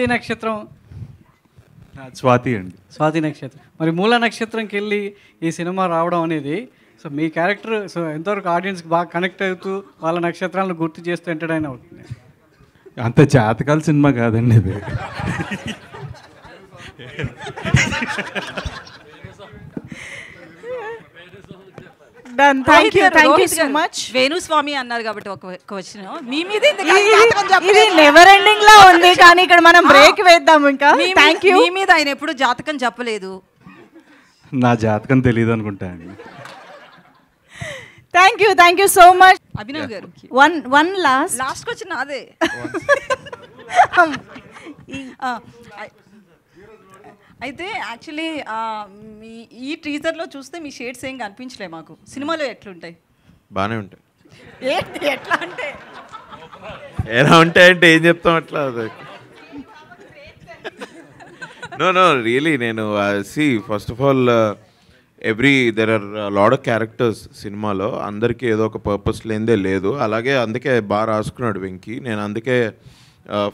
ఈ నక్షత్రం స్వాతి అండి. స్వాతి నక్షత్రం. మరి మూల నక్షత్రంకి వెళ్ళి ఈ సినిమా రావడం అనేది సో మీ క్యారెక్టర్ సో ఎంతవరకు ఆడియన్స్కి బాగా కనెక్ట్ అవుతూ వాళ్ళ నక్షత్రాలను గుర్తు చేస్తూ ఎంటర్టైన్ అవుతుంది. అంత జాతకాల సినిమా కాదండి ఇది. Done. Thank you so much. Venu Swamy అన్నారు కాబట్టి ఒక క్వశ్చన్ మీ మీద ఇది నెవర్ ఎండింగ్ లా ఉంది కానీ ఇక్కడ మనం బ్రేక్ వేద్దాం ఇంకా. Thank you. మీ మీద ఆయన ఎప్పుడు జాతకం చెప్పలేదు. నా జాతకం తెలియదు అనుకుంటా అండి. Thank you so much Abhinav garu. One last question అదే. అయితే యాక్చువల్లీ మీ ఈ టీజర్లో చూస్తే మీ షేడ్స్ ఏం కనిపించలే మాకు. సినిమాలో ఎట్లుంటాయి? బాగానే ఉంటాయి. ఏంటి ఎట్లా అంటే ఎలా ఉంటాయంటే ఏం చెప్తాం అట్లా. నో రియలీ నేను సి first of all there are lot of characters సినిమాలో. అందరికీ ఏదో ఒక పర్పస్ లేనిదే లేదు. అలాగే అందుకే బాగా రాసుకున్నాడు వెంకీ. నేను అందుకే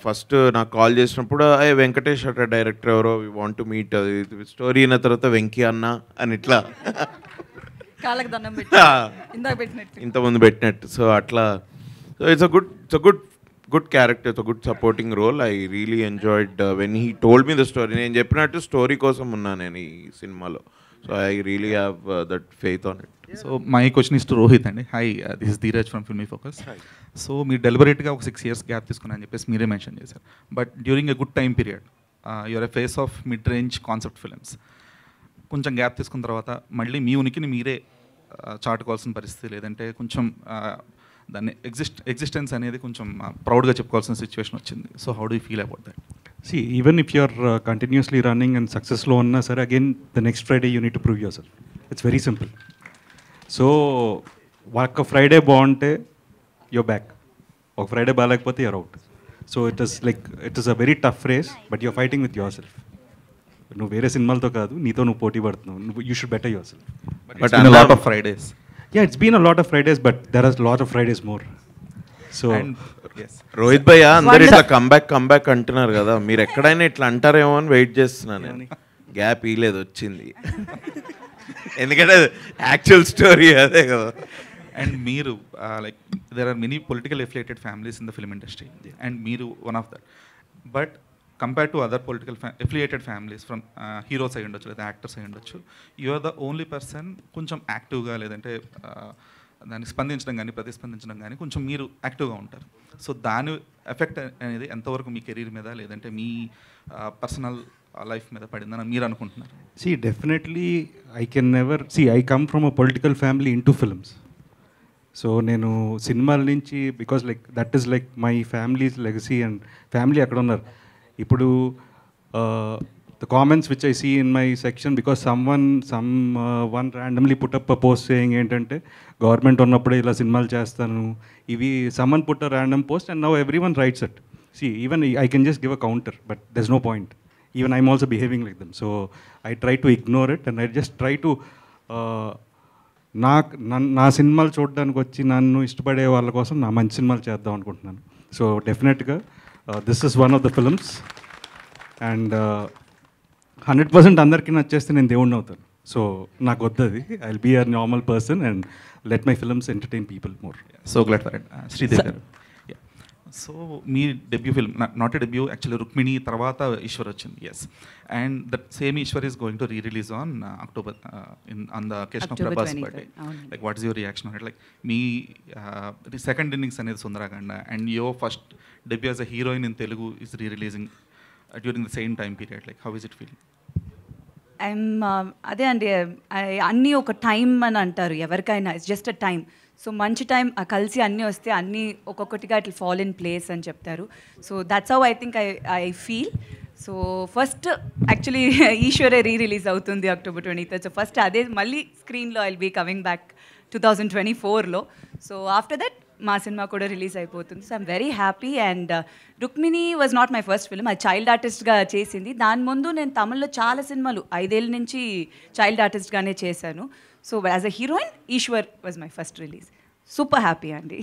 ఫస్ట్ నాకు కాల్ చేసినప్పుడు వెంకటేష్ అట్లా డైరెక్టర్ ఎవరో we want to meet story అయిన తర్వాత వెంకీ అన్న అని ఇట్లా కాళ్ళకి దండం పెట్టి ఇందాక పెట్టినట్టు ఇంతకుముందు పెట్టినట్టు. సో అట్లా so it's a good character, it's a good supporting role. I really enjoyed when he told me the story. నేను చెప్పినట్టు స్టోరీ కోసం ఉన్నా నేను ఈ సినిమాలో. So I really have that faith on it. So my question is to Rohit అండి. Hi, this is Dheeraj from Filmy Focus. So మీరు డెలిబరేట్గా ఒక 6 years గ్యాప్ తీసుకున్నారని చెప్పేసి మీరే మెన్షన్ చేశారు. But during a good time period you're a phase of mid range concept films. కొంచెం gap తీసుకున్న తర్వాత మళ్ళీ మీ ఉనికిని మీరే చాటుకోవాల్సిన పరిస్థితి, లేదంటే కొంచెం దాన్ని ఎగ్జిస్టెన్స్ అనేది కొంచెం ప్రౌడ్గా చెప్పుకోవాల్సిన సిచ్యువేషన్ వచ్చింది. So how do you feel about that? See, even if you're continuously running and successful uన్నా sir, again the next Friday you need to prove yourself. It's very simple. So ఒక Friday బాగుంటే you're back, ఒక Friday బాగాలేకపోతే you're out. So it is a very tough race, but you're fighting with yourself. నువ్వు వేరే సినిమాలతో కాదు, నీతో నువ్వు పోటీ పడుతున్నావు. You should better yourself. But it's been a lot of Fridays. Yeah, it's been a lot of Fridays, but there are a lot of Fridays more. So Rohit భయ్య అందరు ఇట్లా కంబ్యాక్ అంటున్నారు కదా, మీరు ఎక్కడైనా ఇట్లా అంటారేమో అని వెయిట్ చేస్తున్నాను నేను. గ్యాప్ ఇలేదు, వచ్చింది. ఎందుకంటే యాక్చువల్ స్టోరీ అదే కదా. అండ్ మీరు like there are many political affiliated families in the film industry and మీరు one of that. But compare to other political affiliated families from heroes అయి ఉండొచ్చు లేదా యాక్టర్స్ అయి ఉండొచ్చు, you are the only person కొంచెం యాక్టివ్గా లేదంటే దాన్ని స్పందించడం కానీ ప్రతిస్పందించడం కానీ కొంచెం మీరు యాక్టివ్గా ఉంటారు. సో దాని ఎఫెక్ట్ అనేది ఎంతవరకు మీ కెరీర్ మీద లేదంటే మీ పర్సనల్ లైఫ్ మీద పడిందని మీరు అనుకుంటున్నారు? See, definitely I can never see, I come from a political family into films. So నేను సినిమాల నుంచి because like that is like my families legacy and family అక్కడ ఉన్నారు. ఇప్పుడు the comments which I see in my section, because someone randomly put up a post saying ఏంటంటే government ఉన్నప్పుడే ఇలా సినిమాలు చేస్తాను ఇవి, someone put a random post and now everyone writes it. See, even I can just give a counter, but there's no point. Even I'm also behaving like them. So I try to ignore it and I just try to నా సినిమాలు చూడడానికి వచ్చి నన్ను ఇష్టపడే వాళ్ళ కోసం నా మంచి సినిమాలు చేద్దాం అనుకుంటున్నాను. సో డెఫినెట్గా this is one of the films and 100% అందరికీ నచ్చేస్తే నేను దేవుడిని అవుతాను. సో నాకు వద్దది. I will be a normal person and let my films entertain people more. So glad for it. Sridevi garu, so మీ debut film, not a debut actually, Rukmini తర్వాత ఈశ్వర్ వచ్చింది. Yes, and that same Eshwar is going to re-release on October on the occasion of Prabhas birthday. Like what is your reaction on it? Like మీ second innings అనేది Sundarakanda and your first debut as a heroine in Telugu is re-releasing during the same time period. Like how is it feeling? అదే అండి, అన్నీ ఒక time అని అంటారు ఎవరికైనా. It's just a time. So మంచి టైం కలిసి అన్నీ వస్తే అన్నీ ఒక్కొక్కటిగా ఇట్లా ఫాల్ ఇన్ ప్లేస్ అని చెప్తారు. So that's how I think I feel. So first actually ఈశ్వరే రీ-రిలీజ్ అవుతుంది October 23rd. సో ఫస్ట్ అదే మళ్ళీ స్క్రీన్లో I will be coming back 2024లో. సో ఆఫ్టర్ దట్ మా సినిమా కూడా రిలీజ్ అయిపోతుంది. So I'm very happy. And Rukmini was not my first film, అది చైల్డ్ ఆర్టిస్ట్గా చేసింది. దాని ముందు నేను తమిళ్లో చాలా సినిమాలు 5 ఏళ్ళ నుంచి చైల్డ్ ఆర్టిస్ట్గానే చేశాను. So as a heroine Eeshwar was my first release. Super happy అండి.